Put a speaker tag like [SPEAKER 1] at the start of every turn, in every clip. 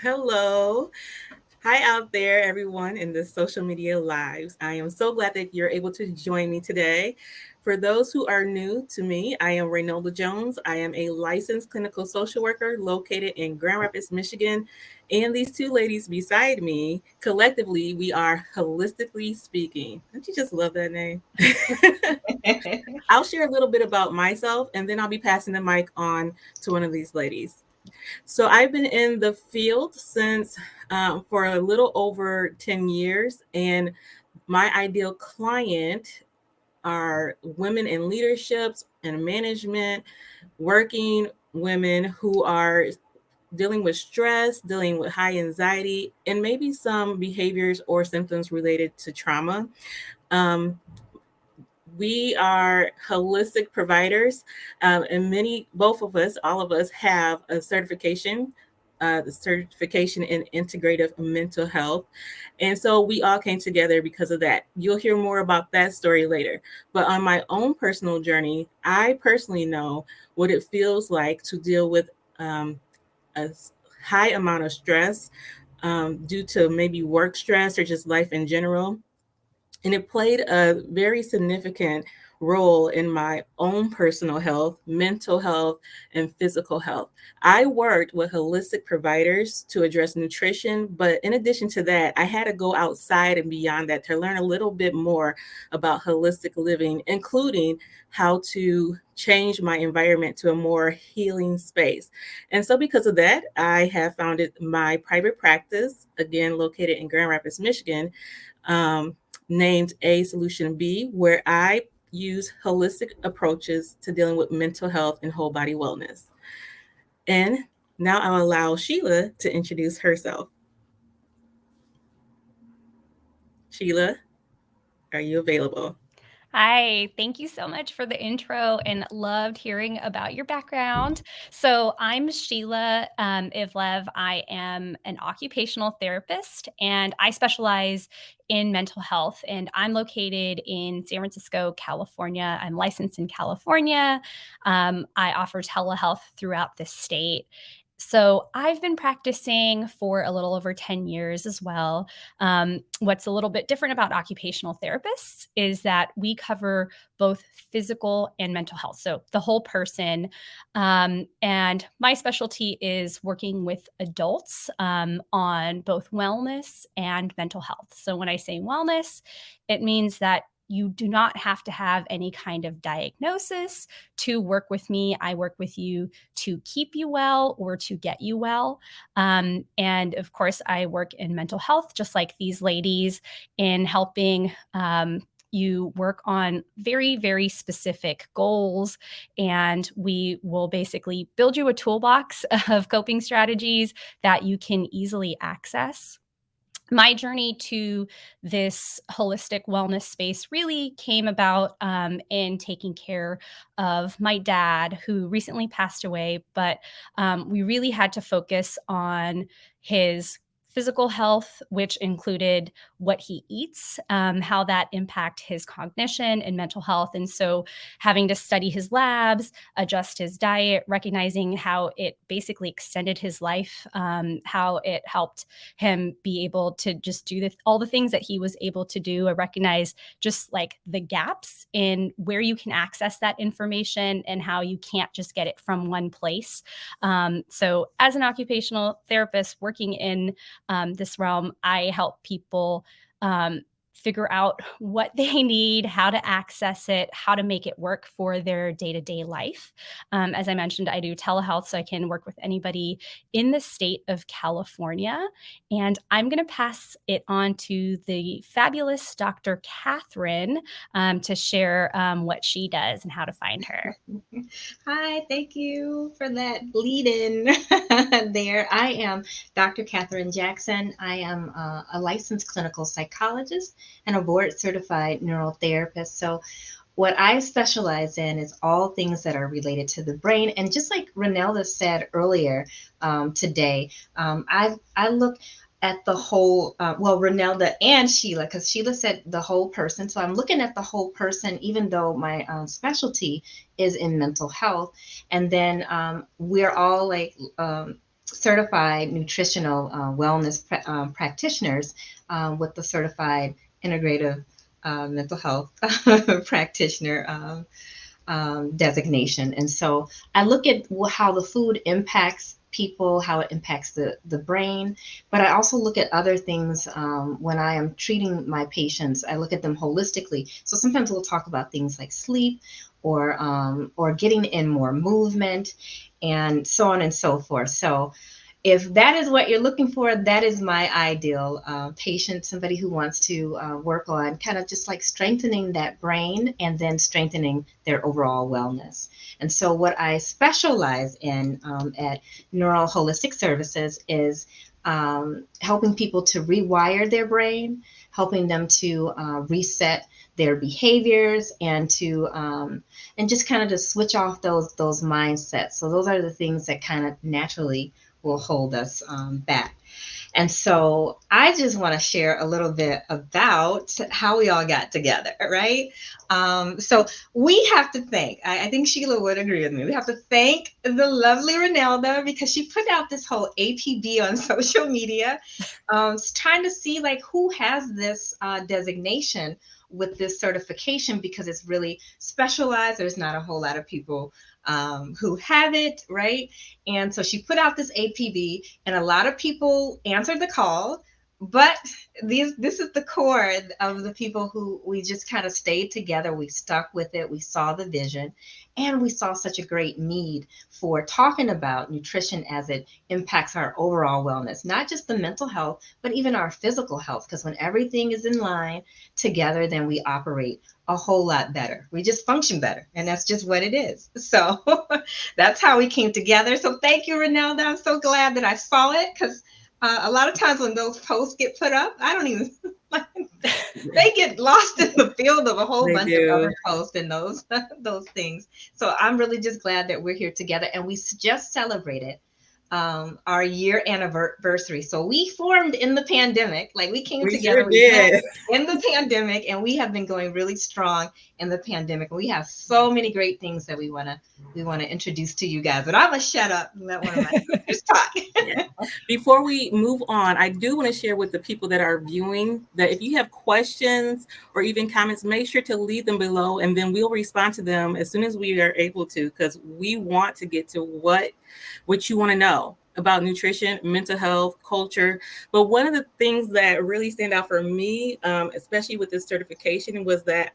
[SPEAKER 1] Hello. Hi out there, everyone in the social media lives. I am so glad that you're able to join me today. For those who are new to me, I am Reynolda Jones. I am a licensed clinical social worker located in Grand Rapids, Michigan. And these two ladies beside me, collectively, we are Holistically Speaking. Don't you just love that name? I'll share a little bit about myself and then I'll be passing the mic on to one of these ladies. So I've been in the field since for a little over 10 years, and my ideal client are women in leaderships and management, working women who are dealing with stress, dealing with high anxiety, and maybe some behaviors or symptoms related to trauma. Um, we are holistic providers, and both of us, all of us, have a certification. The certification in integrative mental health. And so we all came together because of that. You'll hear more about that story later. But on my own personal journey, I personally know what it feels like to deal with a high amount of stress due to maybe work stress or just life in general, and it played a very significant role in my own personal health, mental health, and physical health. I worked with holistic providers to address nutrition, but in addition to that, I had to go outside and beyond that to learn a little bit more about holistic living, including how to change my environment to a more healing space. And so, because of that, I have founded my private practice, again, located in Grand Rapids, Michigan. Um, Named A Solution B, where I use holistic approaches to dealing with mental health and whole body wellness. And now I'll allow Sheila to introduce herself. Sheila, are you available?
[SPEAKER 2] Hi, thank you so much for the intro and loved hearing about your background. So, I'm Sheila Ivlev. I am an occupational therapist and I specialize in mental health. And I'm located in San Francisco, California. I'm licensed in California. I offer telehealth throughout the state. So, I've been practicing for a little over 10 years as well. What's a little bit different about occupational therapists is that we cover both physical and mental health, so the whole person. And my specialty is working with adults on both wellness and mental health. So when I say wellness, it means that you do not have to have any kind of diagnosis to work with me. I work with you to keep you well or to get you well. And of course, I work in mental health, just like these ladies, in helping you work on very, very specific goals. And we will basically build you a toolbox of coping strategies that you can easily access. My journey to this holistic wellness space really came about in taking care of my dad, who recently passed away. But we really had to focus on his physical health, which included what he eats, how that impact his cognition and mental health. And so having to study his labs, adjust his diet, recognizing how it basically extended his life, how it helped him be able to just do all the things that he was able to do. I recognize just like the gaps in where you can access that information and how you can't just get it from one place. So, as an occupational therapist working in this realm, I help people. Figure out what they need, how to access it, how to make it work for their day to day life. As I mentioned, I do telehealth, so I can work with anybody in the state of California. And I'm going to pass it on to the fabulous Dr. Catherine to share what she does and how to find her.
[SPEAKER 3] Hi, thank you for that lead in there. I am Dr. Catherine Jackson. I am a licensed clinical psychologist and a board certified neurotherapist. So, what I specialize in is all things that are related to the brain. And just like Renelda said earlier today, I look at the whole, Renelda and Sheila, because Sheila said the whole person. So I'm looking at the whole person, even though my specialty is in mental health. And then we're all like certified nutritional wellness practitioners with the certified integrative mental health practitioner designation. And so I look at how the food impacts people, how it impacts the brain, but I also look at other things when I am treating my patients. I look at them holistically. So sometimes we'll talk about things like sleep or getting in more movement and so on and so forth. So if that is what you're looking for, that is my ideal patient, somebody who wants to work on kind of just like strengthening that brain and then strengthening their overall wellness. And so, what I specialize in at Neural Holistic Services is helping people to rewire their brain, helping them to reset their behaviors and just kind of to switch off those mindsets. So those are the things that kind of naturally will hold us back. And so I just want to share a little bit about how we all got together, right? So we have to thank, I think Sheila would agree with me, we have to thank the lovely Renelda because she put out this whole APB on social media, trying to see like who has this designation with this certification because it's really specialized. There's not a whole lot of people who have it, right? And so she put out this APB, and a lot of people answered the call. But this is the core of the people who we just kind of stayed together. We stuck with it. We saw the vision, and we saw such a great need for talking about nutrition as it impacts our overall wellness, not just the mental health, but even our physical health. Because when everything is in line together, then we operate a whole lot better. We just function better, and that's just what it is. So that's how we came together. So thank you, Renelda. I'm so glad that I saw it because a lot of times when those posts get put up, I don't even they get lost in the field of a whole
[SPEAKER 1] They
[SPEAKER 3] bunch of
[SPEAKER 1] do.
[SPEAKER 3] other posts and those things. So I'm really just glad that we're here together, and we just celebrated our year anniversary. So we formed in the pandemic, like we came
[SPEAKER 1] We sure
[SPEAKER 3] together, we met
[SPEAKER 1] did.
[SPEAKER 3] in the pandemic, and we have been going really strong in the pandemic. We have so many great things that we want to introduce to you guys. But I'm gonna shut up and let one of my sisters talk.
[SPEAKER 1] Yeah. Before we move on, I do want to share with the people that are viewing that if you have questions or even comments, make sure to leave them below and then we'll respond to them as soon as we are able to, because we want to get to what you want to know about nutrition, mental health, culture. But one of the things that really stand out for me, especially with this certification, was that,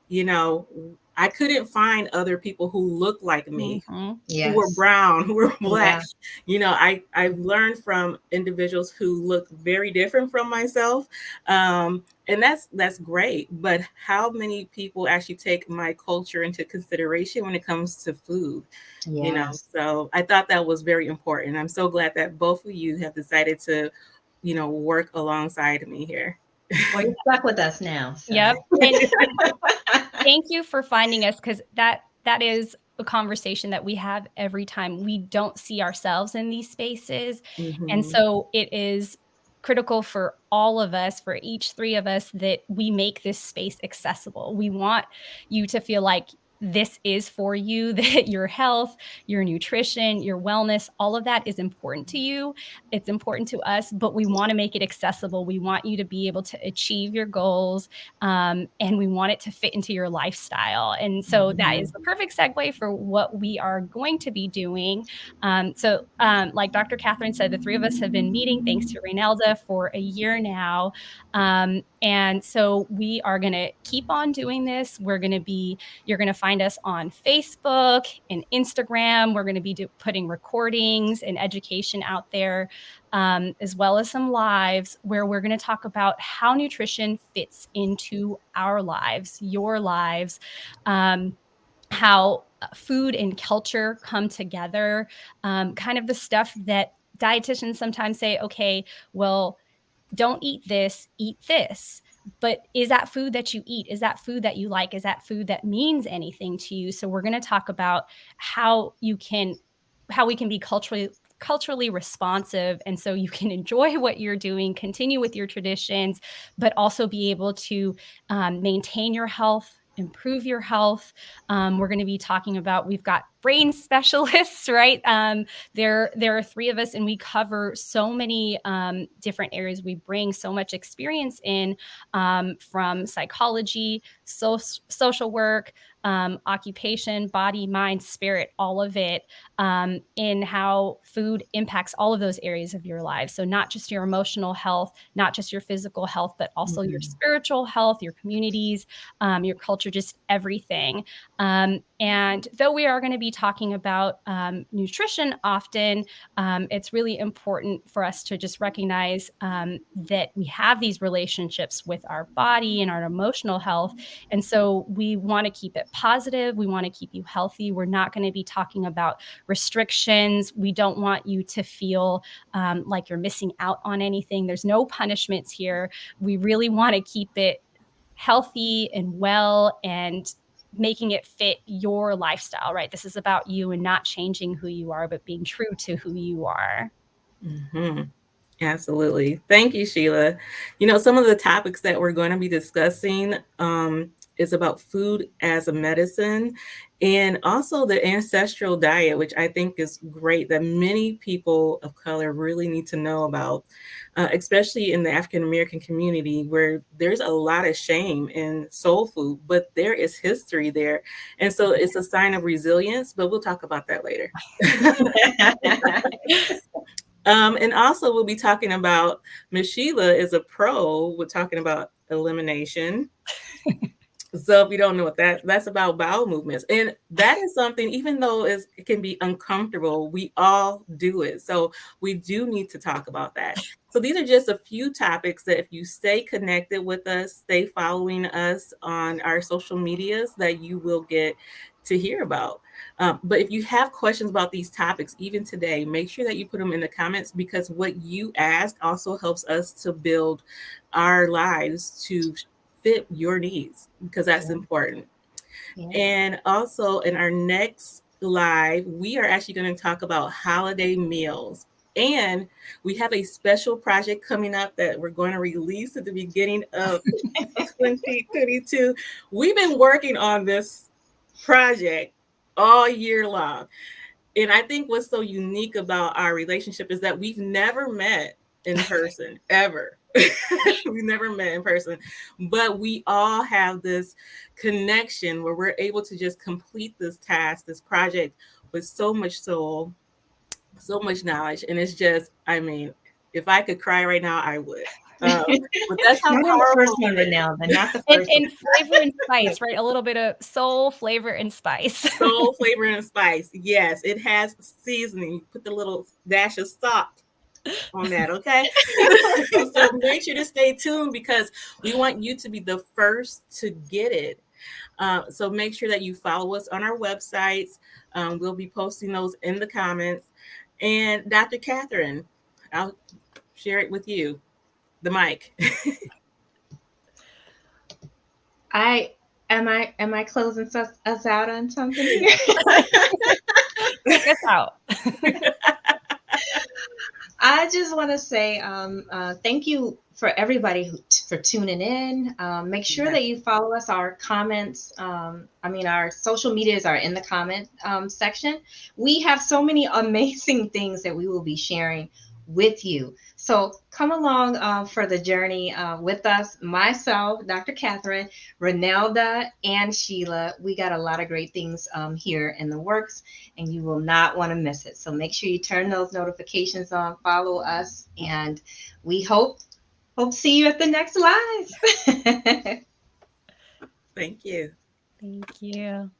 [SPEAKER 1] you know, I couldn't find other people who looked like me,
[SPEAKER 2] Mm-hmm.
[SPEAKER 1] who were
[SPEAKER 3] Yes.
[SPEAKER 1] brown, who were black.
[SPEAKER 3] Yeah.
[SPEAKER 1] You know, I've learned from individuals who look very different from myself. And that's great. But how many people actually take my culture into consideration when it comes to food? You know,
[SPEAKER 3] Yes.
[SPEAKER 1] so I thought that was very important. I'm so glad that both of you have decided to, work alongside me here.
[SPEAKER 3] Well, you're stuck with us now. So
[SPEAKER 2] Yep. And thank you for finding us because that is a conversation that we have every time we don't see ourselves in these spaces. And
[SPEAKER 1] Mhm.
[SPEAKER 2] so it is critical for all of us, for each three of us, that we make this space accessible. We want you to feel like this is for you, that your health, your nutrition, your wellness, all of that is important to you. It's important to us, but we want to make it accessible. We want you to be able to achieve your goals, and we want it to fit into your lifestyle. And so that is
[SPEAKER 1] Mhm.
[SPEAKER 2] the perfect segue for what we are going to be doing. Like Dr. Catherine said, the three of us have been meeting, thanks to Reynelda, for a year now. And so we are going to keep on doing this. You're going to find us on Facebook and Instagram. We're going to be putting recordings and education out there, as well as some lives where we're going to talk about how nutrition fits into our lives, your lives, how food and culture come together, kind of the stuff that dietitians sometimes say, okay, well, don't eat this, eat this. But is that food that you eat? Is that food that you like? Is that food that means anything to you? So we're going to talk about how we can be culturally responsive, and so you can enjoy what you're doing, continue with your traditions, but also be able to maintain your health, improve your health. We're going to be talking about, we've got brain specialists, right? There are three of us, and we cover so many different areas. We bring so much experience in, from psychology, social work, occupation, body, mind, spirit, all of it, in how food impacts all of those areas of your lives. So not just your emotional health, not just your physical health, but also your spiritual health, your communities, your culture, just everything. And though we are going to be talking about nutrition often, it's really important for us to just recognize that we have these relationships with our body and our emotional health. And so we want to keep it positive. We want to keep you healthy. We're not going to be talking about restrictions. We don't want you to feel like you're missing out on anything. There's no punishments here. We really want to keep it healthy and well and making it fit your lifestyle, right? This is about you and not changing who you are, but being true to who you are.
[SPEAKER 1] Mm-hmm. Absolutely. Thank you, Sheila. Some of the topics that we're going to be discussing is about food as a medicine, and also the ancestral diet, which I think is great that many people of color really need to know about, especially in the African American community, where there's a lot of shame in soul food, but there is history there. And so it's a sign of resilience, but we'll talk about that later. And also we'll be talking about, Miss Sheila is a pro with talking about elimination. So if you don't know what that's about, bowel movements. And that is something, even though it can be uncomfortable, we all do it. So we do need to talk about that. So these are just a few topics that if you stay connected with us, stay following us on our social medias, that you will get to hear about. But if you have questions about these topics, even today, make sure that you put them in the comments, because what you asked also helps us to build our lives to fit your needs, because that's important.
[SPEAKER 3] Yeah.
[SPEAKER 1] And also in our next live, we are actually going to talk about holiday meals. And we have a special project coming up that we're going to release at the beginning of 2022. We've been working on this project all year long. And I think what's so unique about our relationship is that we've never met in person, ever. We've never met in person, but we all have this connection where we're able to just complete this task, this project, with so much soul, so much knowledge. And it's just, if I could cry right now, I would. But that's how
[SPEAKER 3] Not on the first
[SPEAKER 1] powerful
[SPEAKER 3] one,
[SPEAKER 1] it is.
[SPEAKER 3] Renelda, not the first one.
[SPEAKER 2] And flavor and spice, right? A little bit of soul, flavor, and spice.
[SPEAKER 1] Soul, flavor, and spice. Yes, it has seasoning. You put the little dash of salt on that, okay? So make sure to stay tuned, because we want you to be the first to get it. So make sure that you follow us on our websites. We'll be posting those in the comments. And Dr. Catherine, I'll share it with you, the mic.
[SPEAKER 3] Am I closing us out on something here?
[SPEAKER 2] Take us out.
[SPEAKER 3] I just want to say thank you for everybody for tuning in. Make sure that you follow us. Our comments, our social medias are in the comment section. We have so many amazing things that we will be sharing with you. So come along for the journey with us, myself, Dr. Catherine, Renelda, and Sheila. We got a lot of great things here in the works, and you will not want to miss it. So make sure you turn those notifications on, follow us, and we hope to see you at the next live.
[SPEAKER 1] Thank you.
[SPEAKER 2] Thank you.